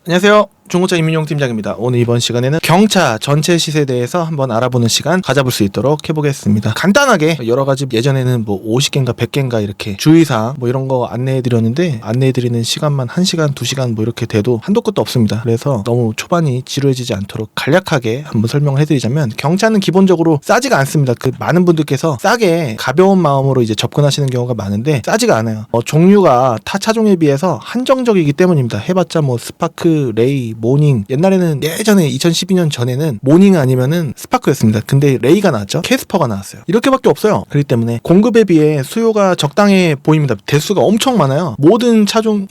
안녕하세요. 중고차 이민용 팀장입니다. 오늘 이번 시간에는 경차 전체 시세에 대해서 한번 알아보는 시간 가져볼 수 있도록 해보겠습니다. 간단하게 여러 가지 예전에는 뭐 50개인가 100개인가 이렇게 주의사항 뭐 이런 거 안내해드렸는데 안내해드리는 시간만 1시간, 2시간 뭐 이렇게 돼도 한도 끝도 없습니다. 그래서 너무 초반이 지루해지지 않도록 간략하게 한번 설명을 해드리자면 경차는 기본적으로 싸지가 않습니다. 그 많은 분들께서 싸게 가벼운 마음으로 이제 접근하시는 경우가 많은데 싸지가 않아요. 종류가 타 차종에 비해서 한정적이기 때문입니다. 해봤자 뭐 스파크, 레이, 모닝, 옛날에는 예전에 2012년 전에는 모닝 아니면은 스파크였습니다. 근데 레이가 나왔죠. 캐스퍼가 나왔어요. 이렇게밖에 없어요. 그렇기 때문에 공급에 비해 수요가 적당해 보입니다. 대수가 엄청 많아요. 모든 차종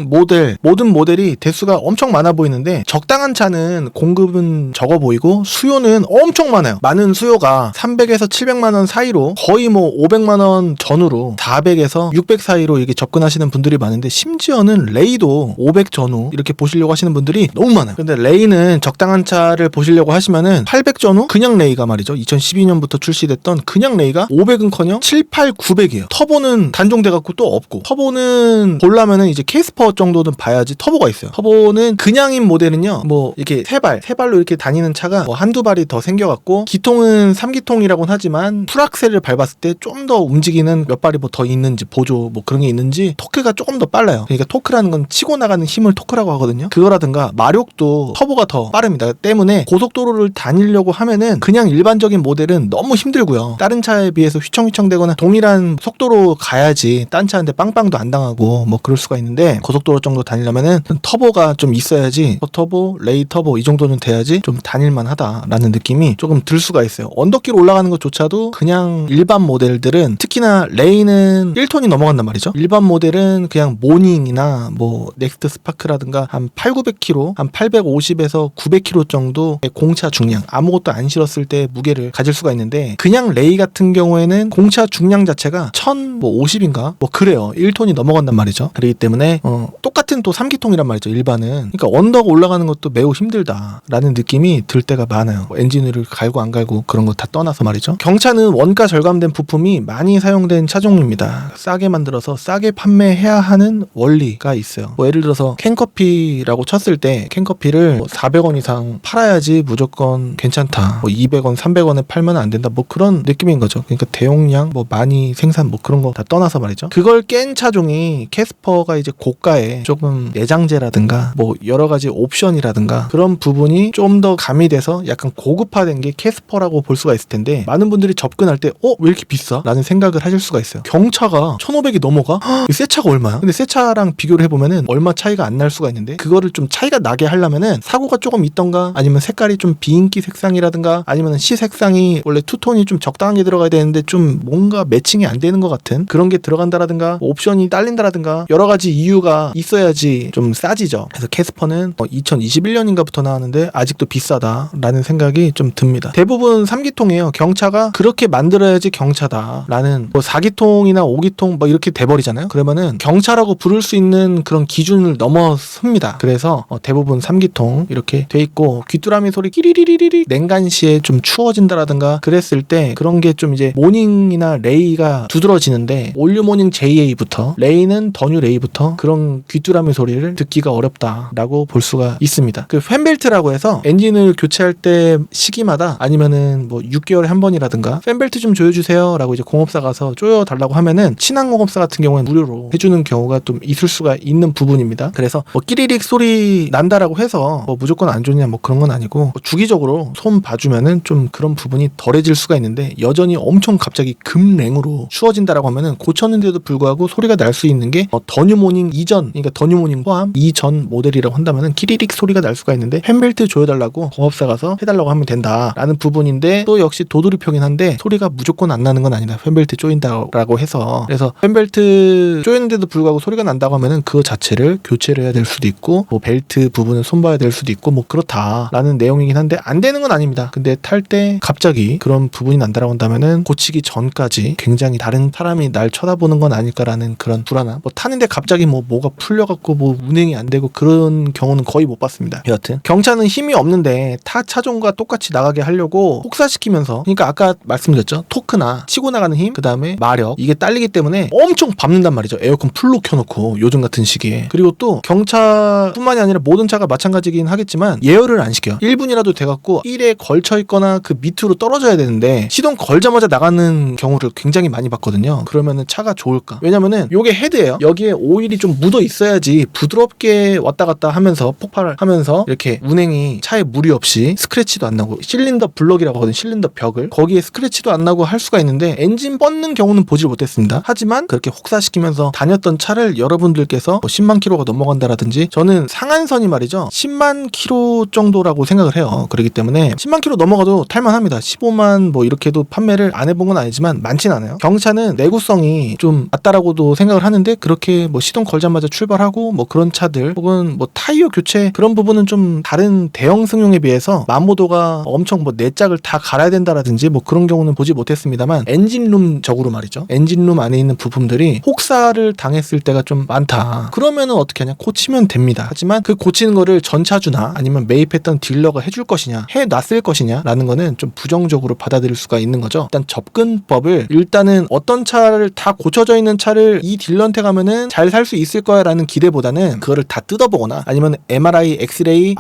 모든 모델이 대수가 엄청 많아 보이는데 적당한 차는 공급은 적어 보이고 수요는 엄청 많아요. 많은 수요가 300에서 700만 원 사이로 거의 뭐 500만 원 전후로 400에서 600 사이로 이렇게 접근하시는 분들이 많은데 심지어는 레이도 500 전후 이렇게 보시려고 하시는 분들이 너무 많아요. 근데 레이는 적당한 차를 보시려고 하시면은 800 전후 그냥 레이가 말이죠. 2012년부터 출시됐던 그냥 레이가 500은커녕 7, 8, 900이에요. 터보는 단종돼갖고 또 없고 터보는 보려면은 이제 캐스퍼 정도는 봐야지 터보가 있어요. 터보는 그냥인 모델은요. 뭐 이렇게 세발로 이렇게 다니는 차가 뭐 한두 발이 더 생겨갖고 기통은 3기통이라고는 하지만 풀악셀을 밟았을 때 좀 더 움직이는 몇 발이 뭐 더 있는지 보조 뭐 그런 게 있는지 토크가 조금 더 빨라요. 그러니까 토크라는 건 치고 나가는 힘을 토크라고 하거든요. 그거라든가 마력도 터보가 더 빠릅니다. 때문에 고속도로를 다니려고 하면은 그냥 일반적인 모델은 너무 힘들고요. 다른 차에 비해서 휘청휘청 되거나 동일한 속도로 가야지 딴 차한테 빵빵도 안 당하고 뭐 그럴 수가 있는데 고속도로 정도 다니려면은 터보가 좀 있어야지 터보, 레이 터보 이 정도는 돼야지 좀 다닐만 하다라는 느낌이 조금 들 수가 있어요. 언덕길 올라가는 것조차도 그냥 일반 모델들은 특히나 레이는 1톤이 넘어간단 말이죠. 일반 모델은 그냥 모닝이나 뭐 넥스트 스파크라든가 한 8, 900km 한 850에서 900km 정도의 공차 중량 아무것도 안 실었을 때 무게를 가질 수가 있는데 그냥 레이 같은 경우에는 공차 중량 자체가 1050인가 뭐 그래요. 1톤이 넘어간단 말이죠. 그렇기 때문에 똑같은 또 3기통이란 말이죠. 일반은. 그러니까 언덕 올라가는 것도 매우 힘들다라는 느낌이 들 때가 많아요. 엔진오일을 갈고 안 갈고 그런 거 다 떠나서 말이죠. 경차는 원가 절감된 부품이 많이 사용된 차종입니다. 싸게 만들어서 싸게 판매해야 하는 원리가 있어요. 뭐 예를 들어서 캔커피라고 쳤을 때 캔커피를 뭐 400원 이상 팔아야지 무조건 괜찮다. 뭐 200원, 300원에 팔면 안 된다. 뭐 그런 느낌인 거죠. 그러니까 대용량, 뭐 많이 생산, 뭐 그런 거 다 떠나서 말이죠. 그걸 깬 차종이 캐스퍼가 이제 고가에 조금 내장재라든가 뭐 여러 가지 옵션이라든가 그런 부분이 좀 더 가미돼서 약간 고급화된 게 캐스퍼라고 볼 수가 있을 텐데 많은 분들이 접근할 때 왜 이렇게 비싸? 라는 생각을 하실 수가 있어요. 경차가 1,500이 넘어가? 새 차가 얼마야? 근데 새 차랑 비교를 해보면은 얼마 차이가 안 날 수가 있는데 그거를 좀 차이가 나게 하려면은 사고가 조금 있던가 아니면 색깔이 좀 비인기 색상이라든가 아니면 시 색상이 원래 투톤이 좀 적당하게 들어가야 되는데 좀 뭔가 매칭이 안 되는 것 같은 그런 게 들어간다라든가 옵션이 딸린다라든가 여러 가지 이유가 있어야지 좀 싸지죠. 그래서 캐스퍼는 2021년인가부터 나왔는데 아직도 비싸다라는 생각이 좀 듭니다. 대부분 3기통이에요. 경차가 그렇게 만들어야지 경차다라는 뭐 4기통이나 5기통 뭐 이렇게 돼버리잖아요. 그러면은 경차라고 부를 수 있는 그런 기준을 넘어섭니다. 그래서 대부분 3기통 이렇게 돼 있고 귀뚜라미 소리 끼리리리리 냉간시에 좀 추워진다라든가 그랬을 때 그런 게 좀 이제 모닝이나 레이가 두드러지는데 올류 모닝 JA부터 레이는 더뉴 레이부터 그런 귀뚜라미 소리를 듣기가 어렵다라고 볼 수가 있습니다. 그 팬벨트라고 해서 엔진을 교체할 때 시기마다 아니면은 뭐 6개월에 한 번이라든가 팬벨트 좀 조여주세요 라고 이제 공업사 가서 조여달라고 하면은 친한 공업사 같은 경우는 무료로 해주는 경우가 좀 있을 수가 있는 부분입니다. 그래서 뭐 끼리릭 소리 난다라고 해서 뭐 무조건 안 좋냐 뭐 그런 건 아니고 뭐 주기적으로 손 봐주면은 좀 그런 부분이 덜해질 수가 있는데 여전히 엄청 갑자기 급랭으로 추워진다라고 하면은 고쳤는데도 불구하고 소리가 날 수 있는 게 더뉴모닝 이전 그러니까 더뉴모닝 포함 이전 모델이라고 한다면은 끼리릭 소리가 날 수가 있는데 팬벨트 조여달라고 공업사 가서 해달라고 하면 된다라는 부분인데 또 역시 도돌이표긴 한데 소리가 무조건 안 나는 건 아니다. 팬벨트 조인다라고 해서 그래서 팬벨트 조였는데도 불구하고 소리가 난다고 하면은 그거 자체를 교체를 해야 될 수도 있고 뭐 벨트 부분을 손봐야 될 수도 있고 뭐 그렇다라는 내용이긴 한데 안 되는 건 아닙니다. 근데 탈 때 갑자기 그런 부분이 난다라고 한다면은 고치기 전까지 굉장히 다른 사람이 날 쳐다보는 건 아닐까라는 그런 불안함. 뭐 타는데 갑자기 뭐가 풀려갖고 뭐 운행이 안 되고 그런 경우는 거의 못 봤습니다. 여하튼 경차는 힘이 없는데 타 차종과 똑같이 나가게 하려고 혹사시키면서 그러니까 아까 말씀드렸죠. 토크나 치고 나가는 힘, 그 다음에 마력 이게 딸리기 때문에 엄청 밟는단 말이죠. 에어컨 풀로 켜놓고 요즘 같은 시기에. 그리고 또 경차뿐만이 아니라 모든 자동차가 마찬가지긴 하겠지만 예열을 안 시켜요. 1분이라도 돼갖고 1에 걸쳐 있거나 그 밑으로 떨어져야 되는데 시동 걸자마자 나가는 경우를 굉장히 많이 봤거든요. 그러면은 차가 좋을까? 왜냐면은 요게 헤드예요. 여기에 오일이 좀 묻어 있어야지 부드럽게 왔다 갔다 하면서 폭발을 하면서 이렇게 운행이 차에 무리 없이 스크래치도 안 나고, 실린더 블럭이라고 하거든요. 실린더 벽을 거기에 스크래치도 안 나고 할 수가 있는데 엔진 뻗는 경우는 보질 못했습니다. 하지만 그렇게 혹사시키면서 다녔던 차를 여러분들께서 뭐 10만 킬로가 넘어간다라든지, 저는 상한선이 말이죠 10만 킬로 정도라고 생각을 해요. 그렇기 때문에 10만 킬로 넘어가도 탈만합니다. 15만 뭐 이렇게도 판매를 안 해본 건 아니지만 많진 않아요. 경차는 내구성이 좀 낮다라고도 생각을 하는데, 그렇게 뭐 시동 걸자마자 출발하고 뭐 그런 차들, 혹은 뭐 타이어 교체 그런 부분은 좀 다른 대형 승용에 비해서 마모도가 엄청 뭐 4짝을 다 갈아야 된다라든지 뭐 그런 경우는 보지 못했습니다만, 엔진룸적으로 말이죠, 엔진룸 안에 있는 부품들이 혹사를 당했을 때가 좀 많다. 그러면은 어떻게 하냐, 고치면 됩니다. 하지만 그 고치는 거를 전차주나 아니면 매입했던 딜러가 해줄 것이냐, 해놨을 것이냐 라는 거는 좀 부정적으로 받아들일 수가 있는 거죠. 일단 접근법을, 일단은 어떤 차를 다 고쳐져 있는 차를 이 딜러한테 가면은 잘 살 수 있을 거야 라는 기대보다는 그거를 다 뜯어보거나 아니면 MRI, 엑스레이,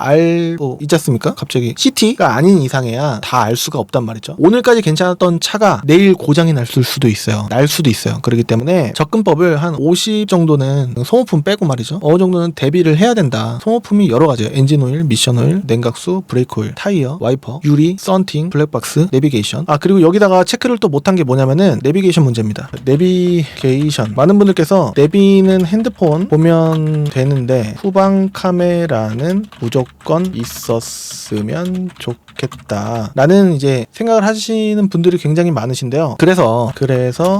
뭐 있지 않습니까? 갑자기 CT가 아닌 이상해야 다 알 수가 없단 말이죠. 오늘까지 괜찮았던 차가 내일 고장이 날 수도 있어요. 그렇기 때문에 접근법을 한 50 정도는 소모품 빼고 말이죠, 어느 정도는 대비를 해야 된다. 소모품이 여러 가지예요. 엔진오일, 미션오일, 냉각수, 브레이크오일, 타이어, 와이퍼, 유리, 썬팅, 블랙박스, 내비게이션. 그리고 여기다가 체크를 또 못한 게 뭐냐면은 내비게이션 문제입니다. 내비게이션, 많은 분들께서 내비는 핸드폰 보면 되는데 후방 카메라는 무조건 있었으면 좋겠다 라는 이제 생각을 하시는 분들이 굉장히 많으신데요. 그래서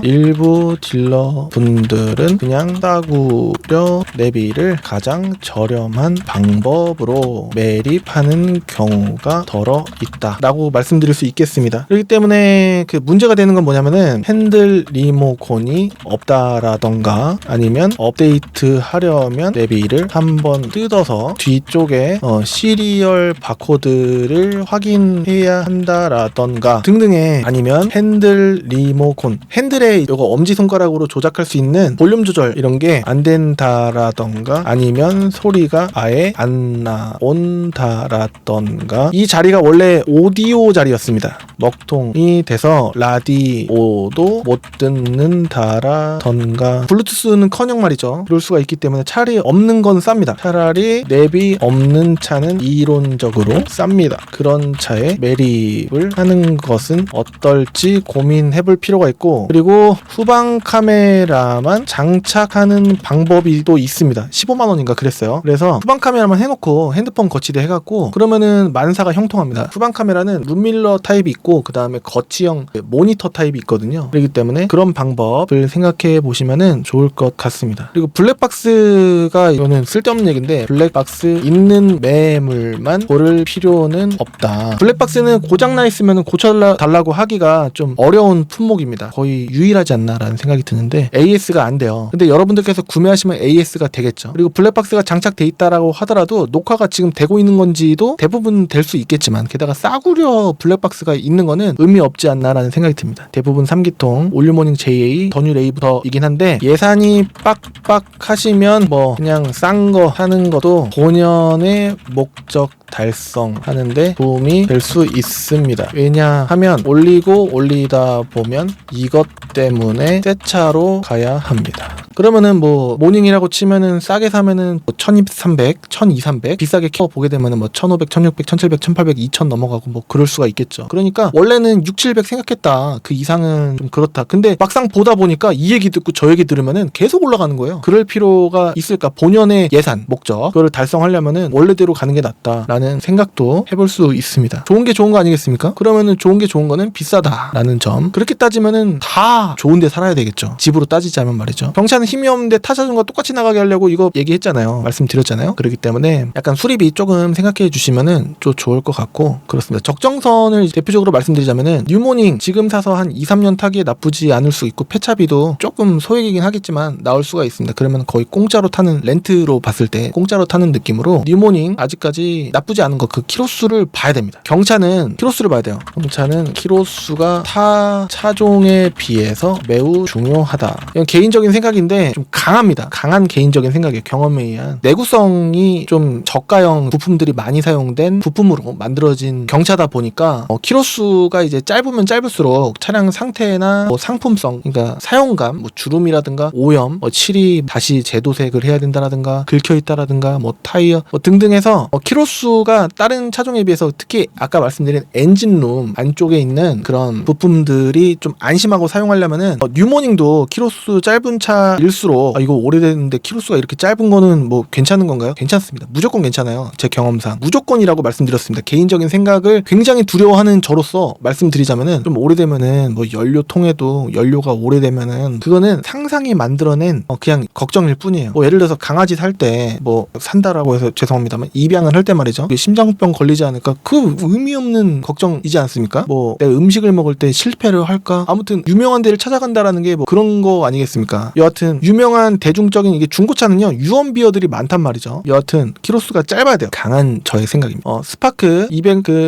일부 딜러 분들은 그냥 싸구려 내비를 가장 저렴한 방법으로 매립하는 경우가 덜어 있다 라고 말씀드릴 수 있겠습니다. 그렇기 때문에 그 문제가 되는 건 뭐냐면은 핸들 리모컨이 없다라던가, 아니면 업데이트 하려면 내비를 한번 뜯어서 뒤쪽에 시리얼 바코드를 확인해야 한다라던가 등등의, 아니면 핸들 리모컨, 핸들에 이거 엄지손가락으로 조작할 수 있는 볼륨 조절 이런 게 안 된다라던가, 아니면 소리가 아예 안 나온다라던가, 이 자리가 원래 오디오 자리였습니다. 먹통이 돼서 라디오도 못 듣는다라던가, 블루투스는커녕 말이죠, 그럴 수가 있기 때문에 차라리 없는 건 쌉니다. 차라리 내비 없는 차는 이론적으로 쌉니다. 그런 차에 매립을 하는 것은 어떨지 고민해볼 필요가 있고, 그리고 후방 카메라만 장착하는 방법이 또 있습니다. 15만 원인가 그랬어요. 그래서 후방 카메라만 해놓고 핸드폰 거치대 해갖고 그러면은 만사가 형통합니다. 후방 카메라는 룸밀러 타입이 있고 그 다음에 거치형 모니터 타입이 있거든요. 그렇기 때문에 그런 방법을 생각해 보시면은 좋을 것 같습니다. 그리고 블랙박스가, 이거는 쓸데없는 얘기인데, 블랙박스 있는 매물만 고를 필요는 없다. 블랙박스는 고장나 있으면 고쳐달라고 하기가 좀 어려운 품목입니다. 거의 유일하지 않나라는 생각이 드는데 AS가 안 돼요. 근데 여러분들께서 구매하시면 AS가 되겠죠. 그리고 블랙박스가 장착돼 있다라고 하더라도 녹화가 지금 되고 있는 건지도 대부분 될 수 있겠지만, 게다가 싸구려 블랙박스가 있는 거는 의미 없지 않나라는 생각이 듭니다. 대부분 3기통 올류모닝 JA, 더뉴 레이부터이긴 한데, 예산이 빡빡하시면 뭐 그냥 싼 거 하는 것도 본연의 목적 달성하는데 도움이 될 수 있습니다. 왜냐하면 올리다 보면 이것 때문에 새 차로 가야 합니다. 그러면은 뭐 모닝이라고 치면은 싸게 사면은 뭐 1200, 1200 비싸게 켜보게 되면은 뭐 1500, 1600, 1700, 1800, 2000 넘어가고 뭐 그럴 수가 있겠죠. 그러니까 원래는 6, 700 생각했다, 그 이상은 좀 그렇다. 근데 막상 보다 보니까 이 얘기 듣고 저 얘기 들으면은 계속 올라가는 거예요. 그럴 필요가 있을까? 본연의 예산, 목적 그거를 달성하려면은 원래대로 가는 게 낫다라는 생각도 해볼 수 있습니다. 좋은 게 좋은 거 아니겠습니까? 그러면은 좋은 게 좋은 거는 비싸다라는 점. 그렇게 따지면은 다 좋은데 살아야 되겠죠. 집으로 따지자면 말이죠. 경차는 힘이 없는데 타자전과 똑같이 나가게 하려고 이거 얘기했잖아요. 말씀드렸잖아요. 그렇기 때문에 약간 수리비 조금 생각해 주시면은 좀 좋을 것 같고 그렇습니다. 적정선을 대표적으로 말씀드리자면은 뉴모닝 지금 사서 한 2, 3년 타기에 나쁘지 않을 수 있고 폐차비도 조금 소액이긴 하겠지만 나올 수가 있습니다. 그러면 거의 공짜로 타는, 렌트로 봤을 때 공짜로 타는 느낌으로 뉴모닝 아직까지 나쁘지 나쁘지 않은 거 그 키로수를 봐야 됩니다. 경차는 키로수를 봐야 돼요. 경차는 키로수가 타 차종에 비해서 매우 중요하다. 이건 개인적인 생각인데 좀 강합니다. 강한 개인적인 생각이에요. 경험에 의한 내구성이 좀 저가형 부품들이 많이 사용된 부품으로 만들어진 경차다 보니까 키로수가 이제 짧으면 짧을수록 차량 상태나 뭐 상품성, 그러니까 사용감, 뭐 주름이라든가 오염, 칠이 다시 재도색을 해야 된다라든가 긁혀 있다라든가 뭐 타이어 뭐 등등해서 키로수가 다른 차종에 비해서 특히 아까 말씀드린 엔진룸 안쪽에 있는 그런 부품들이 좀 안심하고 사용하려면은 뉴모닝도 키로수 짧은 차일수록 이거 오래됐는데 키로수가 이렇게 짧은 거는 뭐 괜찮은 건가요? 괜찮습니다. 무조건 괜찮아요. 제 경험상 무조건이라고 말씀드렸습니다. 개인적인 생각을 굉장히 두려워하는 저로서 말씀드리자면은 좀 오래되면은 뭐 연료통에도 연료가 오래되면은 그거는 상상이 만들어낸 그냥 걱정일 뿐이에요. 뭐 예를 들어서 강아지 살 때 뭐 산다라고 해서 죄송합니다만 입양을 할 때 말이죠. 심장병 걸리지 않을까? 그 의미 없는 걱정이지 않습니까? 뭐 내가 음식을 먹을 때 실패를 할까? 아무튼 유명한 데를 찾아간다라는 게 뭐 그런 거 아니겠습니까? 여하튼 유명한 대중적인 이게 중고차는요 유언비어들이 많단 말이죠. 여하튼 키로수가 짧아야 돼요. 강한 저의 생각입니다. 스파크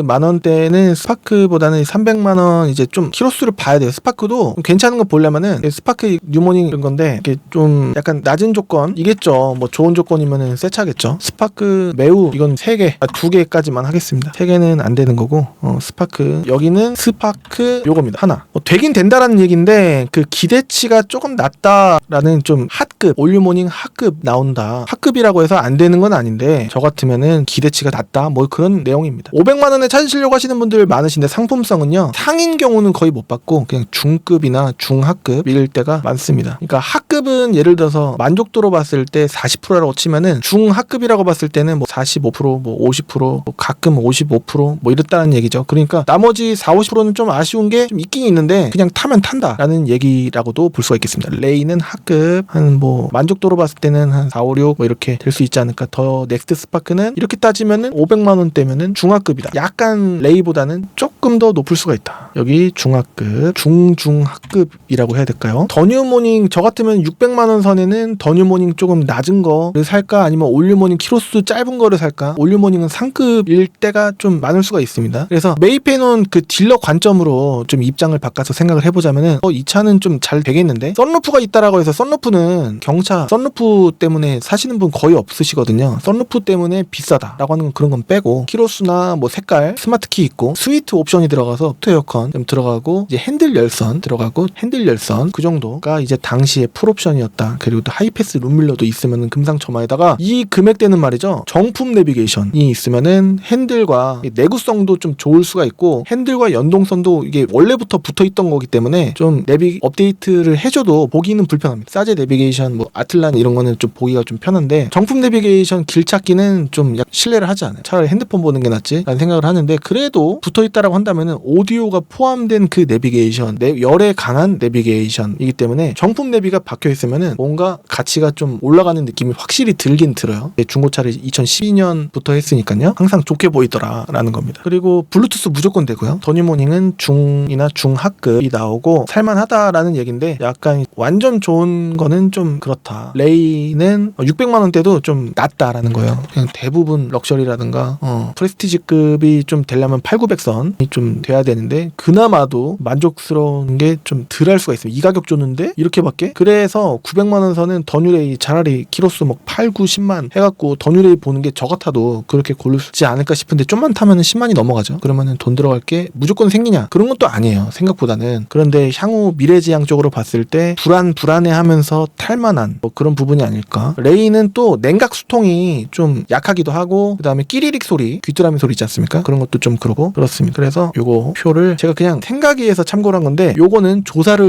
200만원대는 스파크보다는 300만원 이제 좀 키로수를 봐야 돼요. 스파크도 괜찮은 거 보려면은 스파크 뉴모닝 이런 건데 이게 좀 약간 낮은 조건이겠죠. 뭐 좋은 조건이면은 새 차겠죠. 스파크 매우 이건 3개, 2개까지만 하겠습니다. 3개는 안 되는 거고 스파크 여기는 스파크 요겁니다. 하나. 되긴 된다라는 얘기인데 그 기대치가 조금 낮다라는 좀 핫급 올류모닝 핫급 나온다. 핫급이라고 해서 안 되는 건 아닌데 저 같으면은 기대치가 낮다 뭐 그런 내용입니다. 500만 원에 찾으시려고 하시는 분들 많으신데 상품성은요 상인 경우는 거의 못 받고 그냥 중급이나 중하급일 때가 많습니다. 그러니까 하급은 예를 들어서 만족도로 봤을 때 40%라고 치면은 중하급이라고 봤을 때는 뭐 45%, 뭐 50%, 뭐 가끔 55%, 뭐 이랬다는 얘기죠. 그러니까 나머지 40~50%는 좀 아쉬운 게 좀 있긴 있는데 그냥 타면 탄다라는 얘기라고도 볼 수가 있겠습니다. 레이는 하급 한 뭐 만족도로 봤을 때는 한 4, 5, 6 뭐 이렇게 될 수 있지 않을까. 더 넥스트 스파크는 이렇게 따지면은 500만 원대면은 중하급이다. 약간 레이보다는 조금 더 높을 수가 있다. 여기 중하급, 중중하급이라고 해야 될까요? 더 뉴모닝 저 같으면 600만 원 선에는 더 뉴모닝 조금 낮은 거를 살까 아니면 올류모닝 키로수 짧은 거를 살까? 올류모닝은 상급일 때가 좀 많을 수가 있습니다. 그래서 매입해놓은 그 딜러 관점으로 좀 입장을 바꿔서 생각을 해보자면은 이 차는 좀 잘 되겠는데? 썬루프가 있다라고 해서 썬루프는 경차 썬루프 때문에 사시는 분 거의 없으시거든요. 썬루프 때문에 비싸다라고 하는 건 그런 건 빼고 키로수나 뭐 색깔 스마트키 있고 스위트 옵션이 들어가서 오토 에어컨 좀 들어가고 이제 핸들 열선 들어가고 핸들 열선 그 정도가 이제 당시에 풀옵션이었다. 그리고 또 하이패스 룸밀러도 있으면은 금상첨화에다가 이 금액대는 말이죠. 정품 내비게이션이 있으면은 핸들과 내구성도 좀 좋을 수가 있고 핸들과 연동선도 이게 원래부터 붙어있던 거기 때문에 좀 내비 업데이트를 해줘도 보기는 불편합니다. 사제 내비게이션 뭐 아틀란 이런 거는 좀 보기가 좀 편한데 정품 내비게이션 길 찾기는 좀 신뢰를 하지 않아요. 차라리 핸드폰 보는 게 낫지 라는 생각을 하는데 그래도 붙어있다라고 한다면은 오디오가 포함된 그 내비게이션 열에 강한 내비게이션이기 때문에 정품 내비가 박혀있으면은 뭔가 가치가 좀 올라가는 느낌이 확실히 들긴 들어요. 중고차를 2012년부터 했으니까요. 항상 좋게 보이더라라는 겁니다. 그리고 블루투스 무조건 되고요. 더 뉴모닝은 중이나 중하급이 나오고 살만하다라는 얘기인데 약간 완전 좋은 거는 좀 그렇다. 레이는 600만 원대도 좀 낮다라는 거예요. 그냥 대부분 럭셔리라든가 프레스티지급이 좀 되려면 8,900선이 좀 돼야 되는데 그나마도 만족스러운 게 좀 덜 할 수가 있어요. 이 가격 줬는데 이렇게밖에? 그래서 900만 원 선은 더 뉴레이 차라리 키로수 뭐 8, 9, 10만 해갖고 더 뉴레이 보는 게 저 같아도 그렇게 고르지 않을까 싶은데 좀만 타면은 10만이 넘어가죠. 그러면은 돈 들어갈 게 무조건 생기냐? 그런 것도 아니에요. 생각보다는. 그런데 향후 미래지향적으로 봤을 때 불안해하면서 탈만한 뭐 그런 부분이 아닐까. 레이는 또 냉각 수통이 좀 약하기도 하고 그다음에 끼리릭 소리, 귀뚜라미 소리 있지 않습니까? 그런 것도 좀 그러고 그렇습니다. 그래서 요거 표를 제가 그냥 생각에 의해서 참고를 한 건데 요거는 조사에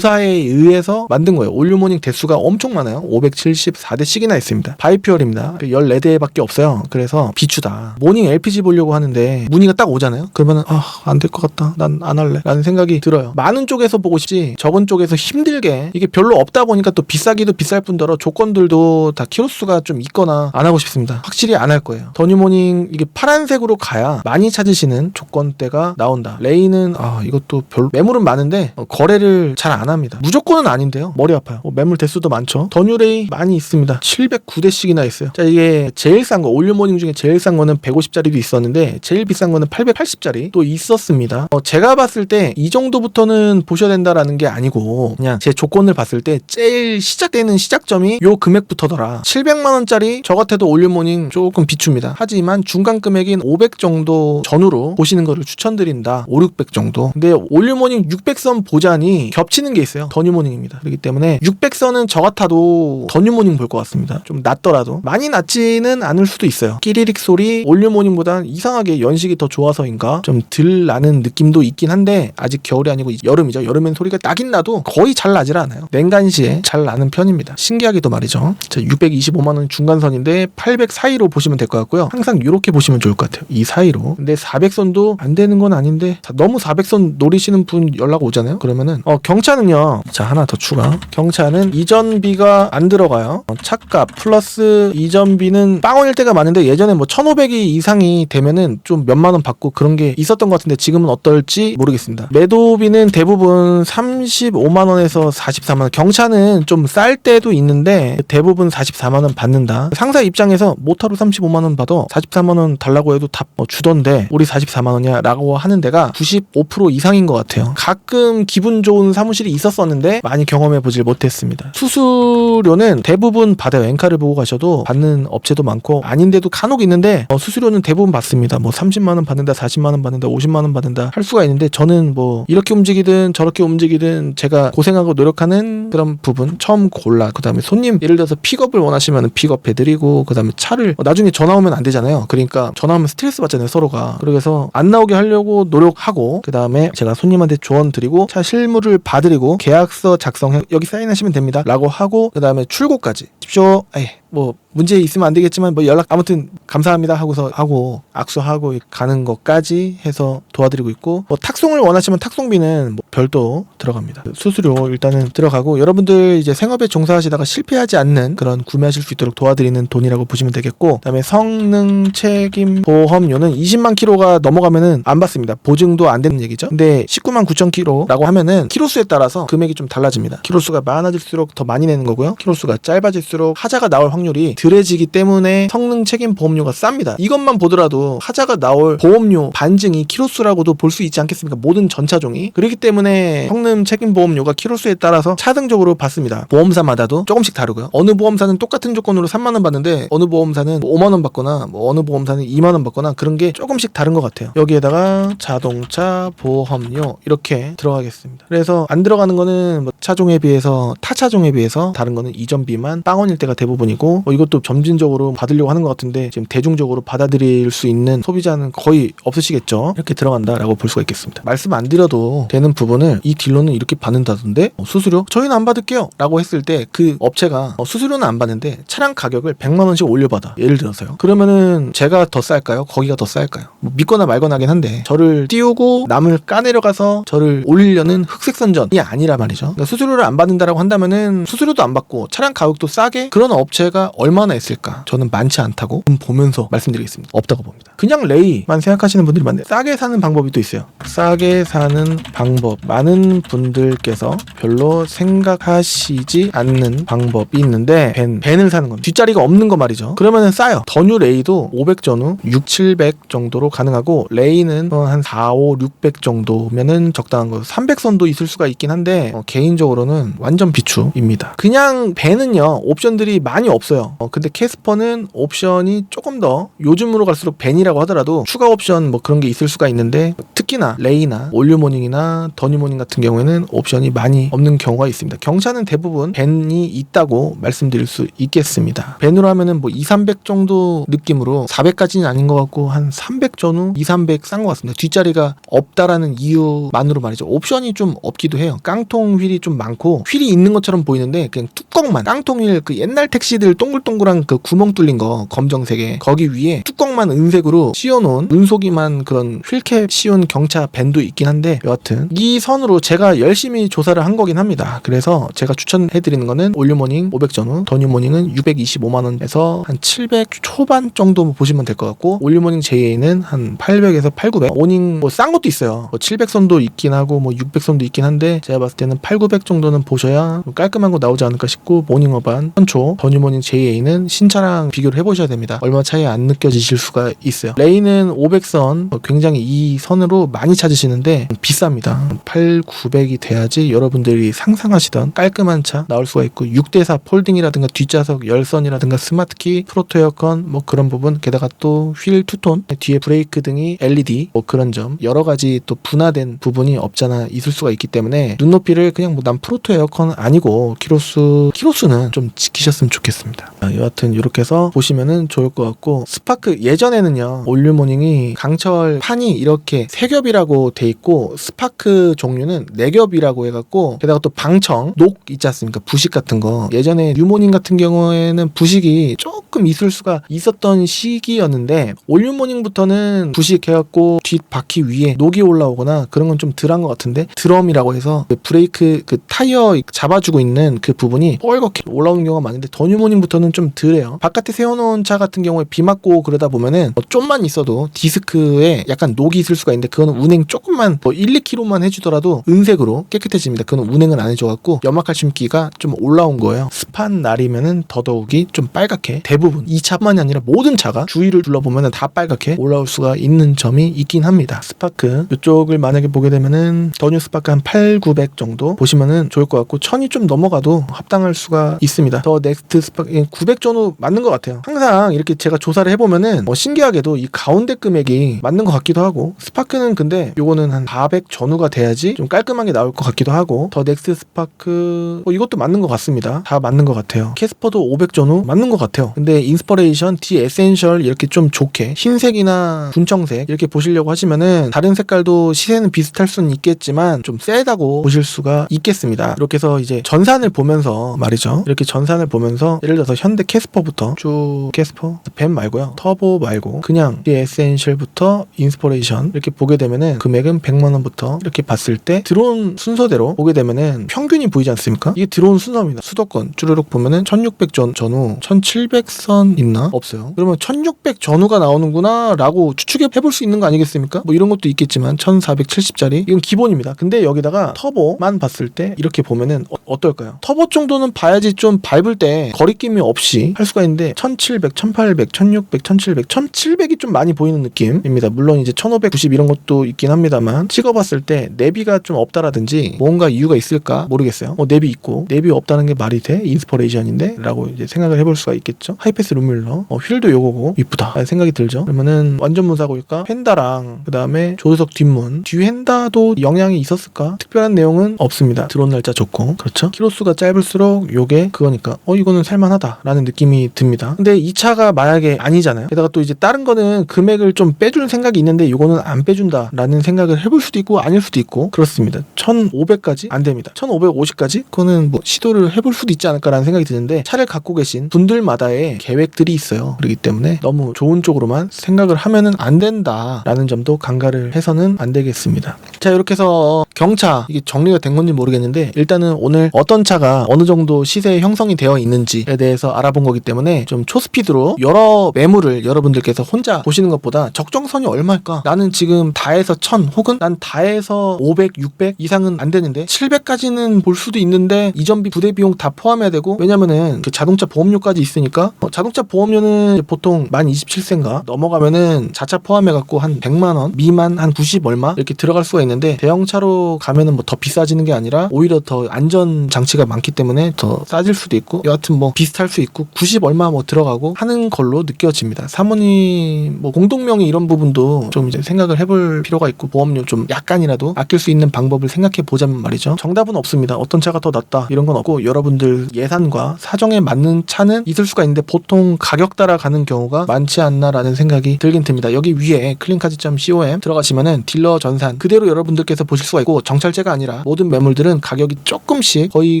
의해서 만든 거예요. 올류모닝 대수가 엄청 많아요. 574대씩이나 있습니다. 바이퓨얼입니다. 14대밖에 없어요. 그래서 비추다. 모닝 LPG 보려고 하는데 문의가 딱 오잖아요. 그러면은 안 될 것 같다. 난 안 할래. 라는 생각이 들어요. 많은 쪽에서 보고 싶지 적은 쪽에서 힘들게 이게 별로 없다 보니까 또 비싸기도 비쌀 뿐더러 조건들도 다 키로수가 좀 있거나 안 하고 싶습니다. 확실히 안 할 거예요. 더 뉴모닝 이게 파란색으로 가야 많이 찾으시는 조건대가 나온다. 레이는 이것도 별로 매물은 많은데 거래를 잘 안 합니다. 무조건은 아닌데요. 머리 아파요. 매물 대수도 많죠. 더 뉴레이 많이 있습니다. 709대씩이나 있어요. 자, 이게 제일 싼 거 올류모닝 중에 중에 제일 싼 거는 150짜리도 있었는데 제일 비싼 거는 880짜리 또 있었습니다. 제가 봤을 때 이 정도부터는 보셔야 된다라는 게 아니고 그냥 제 조건을 봤을 때 제일 시작되는 시작점이 요 금액부터더라. 700만원짜리 저 같아도 올류모닝 조금 비춥니다. 하지만 중간 금액인 500 정도 전후로 보시는 거를 추천드린다. 5, 600 정도. 근데 올류모닝 600선 보자니 겹치는 게 있어요. 더뉴모닝입니다. 그렇기 때문에 600선은 저 같아도 더뉴모닝 볼 것 같습니다. 좀 낮더라도 많이 낮지는 않을 수도 있어요. 끼리릭 소리 올류모닝보다 이상하게 연식이 더 좋아서인가 좀 덜 나는 느낌도 있긴 한데 아직 겨울이 아니고 여름이죠. 여름엔 소리가 나긴 나도 거의 잘 나질 않아요. 냉간시에 잘 나는 편입니다. 신기하게도 말이죠. 자, 625만원 중간선인데 800 사이로 보시면 될 것 같고요. 항상 이렇게 보시면 좋을 것 같아요. 이 사이로. 근데 400선도 안 되는 건 아닌데 너무 400선 노리시는 분 연락 오잖아요. 그러면은 경차는요. 자, 하나 더 추가. 경차는 이전비가 안 들어가요. 차값 플러스 이전비는 빵원일 때가 많은데 예전에 뭐 1,500이 이상이 되면은 좀 몇만 원 받고 그런 게 있었던 것 같은데 지금은 어떨지 모르겠습니다. 매도비는 대부분 35만 원에서 44만 원. 경차는 좀 쌀 때도 있는데 대부분 44만 원 받는다. 상사 입장에서 모터로 35만 원 받아 44만 원 달라고 해도 다 주던데 우리 44만 원이야 라고 하는 데가 95% 이상인 것 같아요. 가끔 기분 좋은 사무실이 있었었는데 많이 경험해 보질 못했습니다. 수수료는 대부분 받아요. 엔카를 보고 가셔도 받는 업체도 많고 아닌데도 간혹 있는데 수수료는 대부분 받습니다. 뭐 30만 원 받는다, 40만 원 받는다, 50만 원 받는다 할 수가 있는데 저는 뭐 이렇게 움직이든 저렇게 움직이든 제가 고생하고 노력하는 그런 부분 처음 골라. 그 다음에 손님 예를 들어서 픽업을 원하시면 픽업해드리고 그 다음에 차를 나중에 전화 오면 안 되잖아요. 그러니까 전화 오면 스트레스 받잖아요. 서로가. 그래서 안 나오게 하려고 노력하고 그 다음에 제가 손님한테 조언 드리고 차 실물을 봐드리고 계약서 작성해 여기 사인하시면 됩니다 라고 하고 그 다음에 출고까지 십시오. 뭐 문제 있으면 안 되겠지만 뭐 연락 아무튼 감사합니다 하고서 하고 악수하고 가는 것까지 해서 도와드리고 있고 뭐 탁송을 원하시면 탁송비는 뭐 별도 들어갑니다. 수수료 일단은 들어가고 여러분들 이제 생업에 종사하시다가 실패하지 않는 그런 구매하실 수 있도록 도와드리는 돈이라고 보시면 되겠고 그다음에 성능 책임 보험료는 20만 킬로가 넘어가면은 안 받습니다. 보증도 안 되는 얘기죠. 근데 19만 9천 킬로라고 하면은 키로수에 따라서 금액이 좀 달라집니다. 키로수가 많아질수록 더 많이 내는 거고요. 키로수가 짧아질수록 하자가 나올 확률이 덜해지기 때문에 성능 책임 보험료가 쌉니다. 이것만 보더라도 하자가 나올 보험료 반증이 키로수라고도 볼 수 있지 않겠습니까? 모든 전차종이. 그렇기 때문에 성능 책임 보험료가 키로수에 따라서 차등적으로 받습니다. 보험사마다도 조금씩 다르고요. 어느 보험사는 똑같은 조건으로 3만 원 받는데 어느 보험사는 5만 원 받거나 뭐 어느 보험사는 2만 원 받거나 그런 게 조금씩 다른 것 같아요. 여기에다가 자동차 보험료 이렇게 들어가겠습니다. 그래서 안 들어가는 거는 뭐 차종에 비해서 타 차종에 비해서 다른 거는 이전비만 빵원일 때가 대부분이고 이것도 점진적으로 받으려고 하는 것 같은데 지금 대중적으로 받아들일 수 있는 소비자는 거의 없으시겠죠. 이렇게 들어간다라고 볼 수가 있겠습니다. 말씀 안 드려도 되는 부분을 이 딜러는 이렇게 받는다던데 수수료? 저희는 안 받을게요 라고 했을 때 그 업체가 수수료는 안 받는데 차량 가격을 100만 원씩 올려받아. 예를 들어서요. 그러면은 제가 더 쌀까요? 거기가 더 쌀까요? 뭐 믿거나 말거나 하긴 한데 저를 띄우고 남을 까내려가서 저를 올리려는 흑색선전이 아니라 말이죠. 그러니까 수수료를 안 받는다라고 한다면은 수수료도 안 받고 차량 가격도 싸게 그런 업체가 얼마나 있을까? 저는 많지 않다고 보면서 말씀드리겠습니다. 없다고 봅니다. 그냥 레이만 생각하시는 분들이 많은데 싸게 사는 방법이 또 있어요. 싸게 사는 방법. 많은 분들께서 별로 생각하시지 않는 방법이 있는데 벤을 사는 겁니다. 뒷자리가 없는 거 말이죠. 그러면은 싸요. 더뉴 레이도 500 전후 6, 700 정도로 가능하고 레이는 한 4, 5, 600 정도면은 적당한 거. 300선도 있을 수가 있긴 한데 개인적으로는 완전 비추입니다. 그냥 벤은요 옵션들이 많이 없어요. 근데 캐스퍼는 옵션이 조금 더 요즘으로 갈수록 벤이라고 하더라도 추가 옵션 뭐 그런 게 있을 수가 있는데 특히나 레이나 올류모닝이나 더뉴모닝 같은 경우에는 옵션이 많이 없는 경우가 있습니다. 경차는 대부분 벤이 있다고 말씀드릴 수 있겠습니다. 벤으로 하면은 뭐 2, 300 정도 느낌으로 400까지는 아닌 것 같고 한 300 전후 2, 300 싼 것 같습니다. 뒷자리가 없다라는 이유만으로 말이죠. 옵션이 좀 없기도 해요. 깡통 휠이 좀 많고 휠이 있는 것처럼 보이는데 그냥 뚜껑만 깡통 휠 그 옛날 택시들 동글동글한 그 구멍 뚫린 거 검정색에 거기 위에 뚜껑만 은색으로 씌워놓은 은속이만 그런 휠캡 씌운 경차 벤도 있긴 한데 여하튼 이 선으로 제가 열심히 조사를 한 거긴 합니다. 그래서 제가 추천해드리는 거는 올류모닝 500 전후 더뉴모닝은 625만원에서 한 700 초반 정도 보시면 될 것 같고 올류모닝 JA는 한 800에서 8, 900 모닝 뭐 싼 것도 있어요. 뭐 700선도 있긴 하고 뭐 600선도 있긴 한데 제가 봤을 때는 8, 900 정도는 보셔야 깔끔한 거 나오지 않을까 싶고 모닝 어반, 현초, 더뉴모닝 JA는 신차랑 비교를 해보셔야 됩니다. 얼마 차이 안 느껴지실 수가 있어요. 레이는 500선 굉장히 이 선으로 많이 찾으시는데 비쌉니다. 8, 900이 돼야지 여러분들이 상상하시던 깔끔한 차 나올 수가 있고 6대4 폴딩이라든가 뒷좌석 열선이라든가 스마트키, 프로토 에어컨 뭐 그런 부분, 게다가 또 휠 투톤, 뒤에 브레이크 등이 LED 뭐 그런 점 여러 가지 또 분화된 부분이 없잖아 있을 수가 있기 때문에 눈높이를 그냥 뭐 난 프로토 에어컨 아니고 키로수는 좀 지키셨으면 좋겠습니다. 여하튼 이렇게 해서 보시면은 좋을 것 같고, 스파크 예전에는요 올류모닝이 강철 판이 이렇게 3겹이라고 돼 있고 스파크 종류는 4겹이라고 해갖고, 게다가 또 방청 녹 있지 않습니까? 부식 같은 거. 예전에 뉴모닝 같은 경우에는 부식이 조금 있을 수가 있었던 시기였는데 올류모닝부터는 부식해갖고 뒷바퀴 위에 녹이 올라오거나 그런 건 좀 덜한 것 같은데, 드럼이라고 해서 그 브레이크 그 타이어 잡아주고 있는 그 부분이 뻘겋게 올라오는 경우가 많은데 더 뉴모닝부터는 좀 덜해요. 바깥에 세워놓은 차 같은 경우에 비 맞고 그러다 보면은 좀만 있어도 디스크에 약간 녹이 있을 수가 있는데, 그거는 운행 조금만 1, 2km만 해주더라도 은색으로 깨끗해집니다. 그건 운행은 안 해줘갖고 염화칼슘기가 좀 올라온 거예요. 습한 날이면은 더더욱이 좀 빨갛게, 대부분 이 차만이 아니라 모든 차가 주위를 둘러보면은 다 빨갛게 올라올 수가 있는 점이 있긴 합니다. 스파크 이쪽을 만약에 보게 되면은 더뉴 스파크 한 8, 900 정도 보시면은 좋을 것 같고, 1000이 좀 넘어가도 합당할 수가 있습니다. 더 넥스트 스파크 900 전후 맞는 것 같아요. 항상 이렇게 제가 조사를 해보면은 신기하게도 이 가운데 금액이 맞는 것 같기도 하고, 스파크는 근데 요거는 한 400 전후가 돼야지 좀 깔끔하게 나올 것 같기도 하고, 더 넥스트 스파크 이것도 맞는 것 같습니다. 다 맞는 것 같아요. 캐스퍼도 500 전후 맞는 것 같아요. 근데 인스퍼레이션, 디 에센셜 이렇게 좀 좋게 흰색이나 분청색 이렇게 보시려고 하시면은 다른 색깔도 시세는 비슷할 수는 있겠지만 좀 세다고 보실 수가 있겠습니다. 이렇게 해서 이제 전산을 보면서 말이죠. 이렇게 전산을 보면서 예를 들어서 현대 캐스퍼부터 쭉, 캐스퍼 뱀 말고요, 터보 말고 그냥 디 에센셜부터 인스퍼레이션 이렇게 보게 되면은 금액은 100만원부터 이렇게 봤을 때 들어온 순서대로 보게 되면은 평균이 보이지 않습니까? 이게 들어온 순서입니다. 수도권 쭈르륵 보면은 1600 전후, 1700선 있나? 없어요. 그러면 1600 전후가 나오는구나 라고 추측해 볼 수 있는 거 아니겠습니까? 뭐 이런 것도 있겠지만 1470짜리 이건 기본입니다. 근데 여기다가 터보만 봤을 때 이렇게 보면은 어떨까요? 터보 정도는 봐야지 좀 밟을 때 거리낌이 없이 할 수가 있는데 1700, 1800, 1600, 1700, 1700이 좀 많이 보이는 느낌입니다. 물론 이제 1590 이런 것도 있긴 합니다만, 찍어봤을 때 내비가 좀 없다라든지 뭔가 이유가 있을까 모르겠어요. 내비 있고 내비 없다는 게 말이 돼? 인스퍼레이션인데? 라고 이제 생각을 해볼 수가 있겠죠. 하이패스 룸밀러, 휠도 요거고 이쁘다 라는 생각이 들죠. 그러면은 완전 무사고일까? 펜다랑 그 다음에 조수석 뒷문, 뒤엔다도 영향이 있었을까? 특별한 내용은 없습니다. 들어온 날짜 좋고, 그렇죠? 키로수가 짧을수록 요게 그거니까 이거는 살만하다 라는 느낌이 듭니다. 근데 이 차가 만약에 아니잖아요. 게다가 또 이제 다른 거는 금액을 좀 빼주는 생각이 있는데 요거는 안 빼준다 라는 생각을 해볼 수도 있고 아닐 수도 있고 그렇습니다. 1500까지 안 됩니다. 1550까지 그거는 뭐 시도를 해볼 수도 있지 않을까 라는 생각이 드는데, 차를 갖고 계신 분들마다의 계획들이 있어요. 그렇기 때문에 너무 좋은 쪽으로만 생각을 하면은 안 된다 라는 점도 간과를 해서는 안 되겠습니다. 자, 이렇게 해서 경차 이게 정리가 된 건지 모르겠는데, 일단은 오늘 어떤 차가 어느 정도 시세 형성이 되어 있는지에 대해서 알아본 거기 때문에 좀 초스피드로 여러 매물을 여러분들께서 혼자 보시는 것보다 적정선이 얼마일까? 나는 지금 다해서 1000 혹은 난 다해서 500, 600 이상은 안 되는데 700까지는 볼 수도 있는데 이전비 부대 비용 다 포함해야 되고, 왜냐면은 그 자동차 보험료까지 있으니까 자동차 보험료는 보통 만 27세인가 넘어가면은 자차 포함해갖고 한 100만원 미만 한 90 얼마 이렇게 들어갈 수가 있는데, 대형차로 가면은 뭐 더 비싸지는 게 아니라 오히려 더 안전 장치가 많기 때문에 더 싸질 수도 있고, 여하튼 뭐 비슷할 수 있고 90 얼마 뭐 들어가고 하는 걸로 느껴집니다. 사모님 뭐 공동명의 이런 부분도 좀 이제 생각을 해볼 필요가 있고, 보험료 좀 약간이라도 아낄 수 있는 방법을 생각해 보자면 말이죠. 정답은 없습니다. 어떤 차가 더 낫다 이런 건 없고, 여러분들 예산과 사정에 맞는 차는 있을 수가 있는데 보통 가격 따라가는 경우가 많지 않나라는 생각이 들긴 듭니다. 여기 위에 cleancards.com 들어가시면은 딜러 전산 그대로 여러분들께서 보실 수가 있고, 정찰제가 아니라 모든 매물들은 가격이 조금씩 거의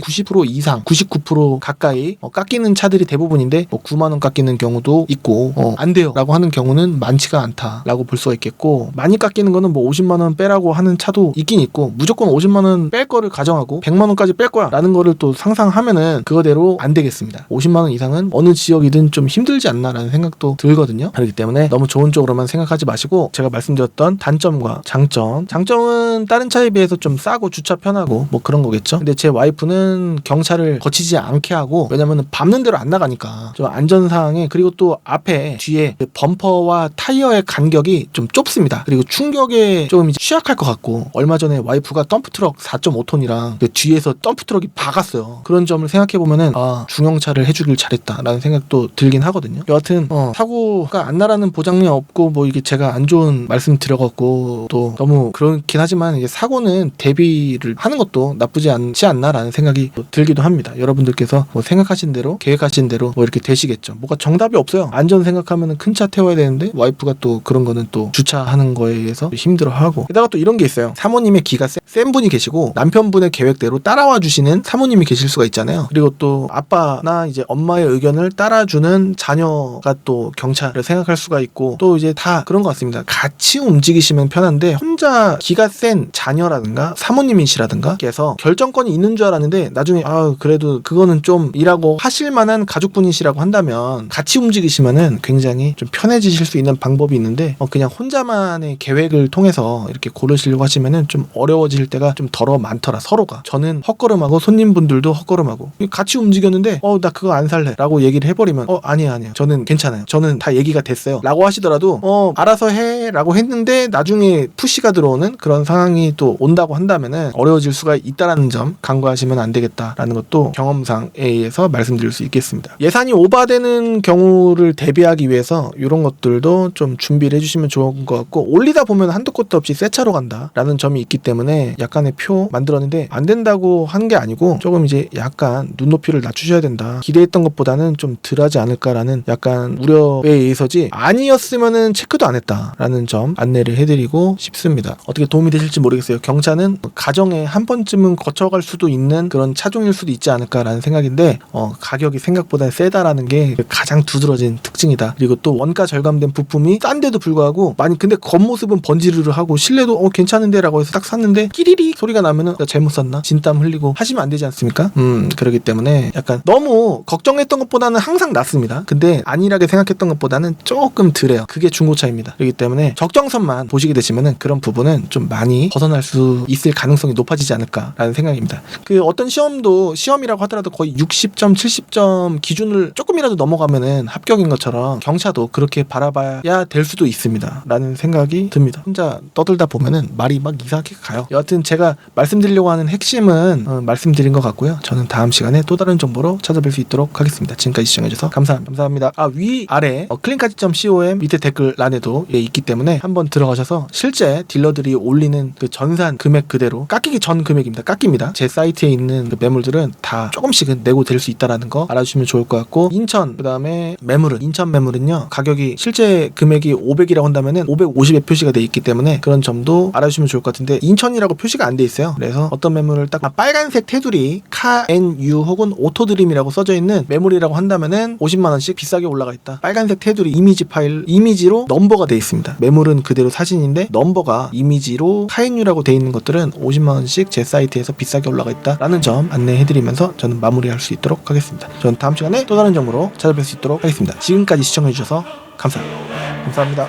90% 이상 99% 가까이 깎이는 차들이 대부분인데, 뭐 9만원 깎이는 경우도 있고 안 돼요 라고 하는 경우는 많지가 않다 라고 볼 수가 있겠고, 많이 깎이는 거는 뭐 50만원 빼라고 하는 차도 있긴 있고, 무조건 50만원 뺄 거를 가정하고 100만원까지 뺄 거야 라는 거를 또 상상하면은 그거대로 안 되겠습니다. 50만원 이상은 어느 지역이든 좀 힘들지 않나 라는 생각도 들거든요. 그렇기 때문에 너무 좋은 쪽으로만 생각하지 마시고, 제가 말씀드렸던 단점과 장점은 비용은 다른 차에 비해서 좀 싸고 주차 편하고 뭐 그런 거겠죠. 근데 제 와이프는 경차를 거치지 않게 하고, 왜냐면은 밟는 대로 안 나가니까 좀 안전사항에, 그리고 또 앞에 뒤에 그 범퍼와 타이어의 간격이 좀 좁습니다. 그리고 충격에 좀 이제 취약할 것 같고, 얼마 전에 와이프가 덤프트럭 4.5톤이랑 그 뒤에서 덤프트럭이 박았어요. 그런 점을 생각해보면은 중형차를 해주길 잘했다라는 생각도 들긴 하거든요. 여하튼 사고가 안 나라는 보장이 없고, 뭐 이게 제가 안 좋은 말씀 드려갖고 또 너무 그렇긴 하지만, 이게 사고는 대비를 하는 것도 나쁘지 않지 않나라는 생각이 들기도 합니다. 여러분들께서 뭐 생각하신 대로, 계획하신 대로 뭐 이렇게 되시겠죠. 뭐가 정답이 없어요. 안전 생각하면은 큰 차 태워야 되는데, 와이프가 또 그런 거는 또 주차하는 거에 의해서 힘들어하고, 게다가 또 이런 게 있어요. 사모님의 기가 센 분이 계시고 남편분의 계획대로 따라와 주시는 사모님이 계실 수가 있잖아요. 그리고 또 아빠나 이제 엄마의 의견을 따라주는 자녀가 또 경차를 생각할 수가 있고, 또 이제 다 그런 것 같습니다. 같이 움직이시면 편한데, 혼자 기가 센 자녀라든가 사모님이시라든가 께서 결정권이 있는 줄 알았는데, 나중에 그래도 그거는 좀 이라고 하실 만한 가족분이시라고 한다면 같이 움직이시면은 굉장히 좀 편해지실 수 있는 방법이 있는데, 그냥 혼자만의 계획을 통해서 이렇게 고르시려고 하시면은 좀 어려워질 때가 좀 덜어 많더라, 서로가. 저는 헛걸음하고 손님분들도 헛걸음하고, 같이 움직였는데 나 그거 안 살래 라고 얘기를 해버리면 아니에요 저는 괜찮아요, 저는 다 얘기가 됐어요 라고 하시더라도 알아서 해 라고 했는데 나중에 푸시가 들어오는 그런 상황이 또 온다고 한다면은 어려워질 수가 있다라는 점 간과하시면 안 되겠다라는 것도 경험상에 의해서 말씀드릴 수 있겠습니다. 예산이 오바되는 경우를 대비하기 위해서 이런 것들도 좀 준비를 해주시면 좋은 것 같고, 올리다 보면 한도 끝도 없이 새 차로 간다라는 점이 있기 때문에 약간의 표 만들었는데, 안 된다고 하는 게 아니고 조금 이제 약간 눈높이를 낮추셔야 된다, 기대했던 것보다는 좀 덜하지 않을까라는 약간 우려에 의해서지, 아니었으면은 체크도 안 했다라는 점 안내를 해드리고 싶습니다. 어떻게 도움이 되실지 모르겠어요. 경차는 가정에 한 번쯤은 거쳐갈 수도 있는 그런 차종일 수도 있지 않을까라는 생각인데, 가격이 생각보다 세다라는 게 가장 두드러진 특징이다. 그리고 또 원가 절감된 부품이 싼데도 불구하고, 근데 겉모습은 번지르르 하고 실내도 괜찮은데 라고 해서 딱 샀는데 끼리리 소리가 나면은 잘못 샀나? 진땀 흘리고 하시면 안 되지 않습니까? 그렇기 때문에 약간 너무 걱정했던 것보다는 항상 낫습니다. 근데 안일하게 생각했던 것보다는 조금 덜해요. 그게 중고차입니다. 그렇기 때문에 적정선만 보시게 되시면은 그런 부분은 좀 많이 벗어날 수 있을 가능성이 높아지지 않을까라는 생각입니다. 그 어떤 시험이라고 하더라도 거의 60점, 70점 기준을 조금이라도 넘어가면은 합격인 것처럼 경차도 그렇게 바라봐야 될 수도 있습니다 라는 생각이 듭니다. 혼자 떠들다 보면은 말이 막 이상하게 가요. 여하튼 제가 말씀드리려고 하는 핵심은 말씀드린 것 같고요. 저는 다음 시간에 또 다른 정보로 찾아뵐 수 있도록 하겠습니다. 지금까지 시청해주셔서 감사합니다. 위아래 클린카지.com 밑에 댓글란에도 있기 때문에 한번 들어가셔서 실제 딜러들이 올리는 그 전산 금액 그대로, 깎이기 전 금액입니다. 깎입니다. 제 사이트에 있는 그 매물들은 다 조금씩은 내고 될 수 있다라는 거 알아주시면 좋을 것 같고, 인천 그다음에 인천 매물은요, 가격이 실제 금액이 500이라고 한다면은 550에 표시가 돼 있기 때문에 그런 점도 알아주시면 좋을 것 같은데, 인천이라고 표시가 안 돼 있어요. 그래서 어떤 매물을 딱 빨간색 테두리 카NU 혹은 오토드림이라고 써져 있는 매물이라고 한다면은 50만원씩 비싸게 올라가 있다. 빨간색 테두리 이미지로 넘버가 돼 있습니다. 매물은 그대로 사진인데 넘버가 이미지로 카NU라고 돼 있는 것들은 50만원씩 제 사이트에서 비싸게 올라가 있다 라는 점 안내해드리면서 저는 마무리할 수 있도록 하겠습니다. 저는 다음 시간에 또 다른 정보로 찾아뵐 수 있도록 하겠습니다. 지금까지 시청해주셔서 감사합니다.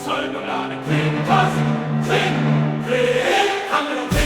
설명하는 클린 버스 클린 클린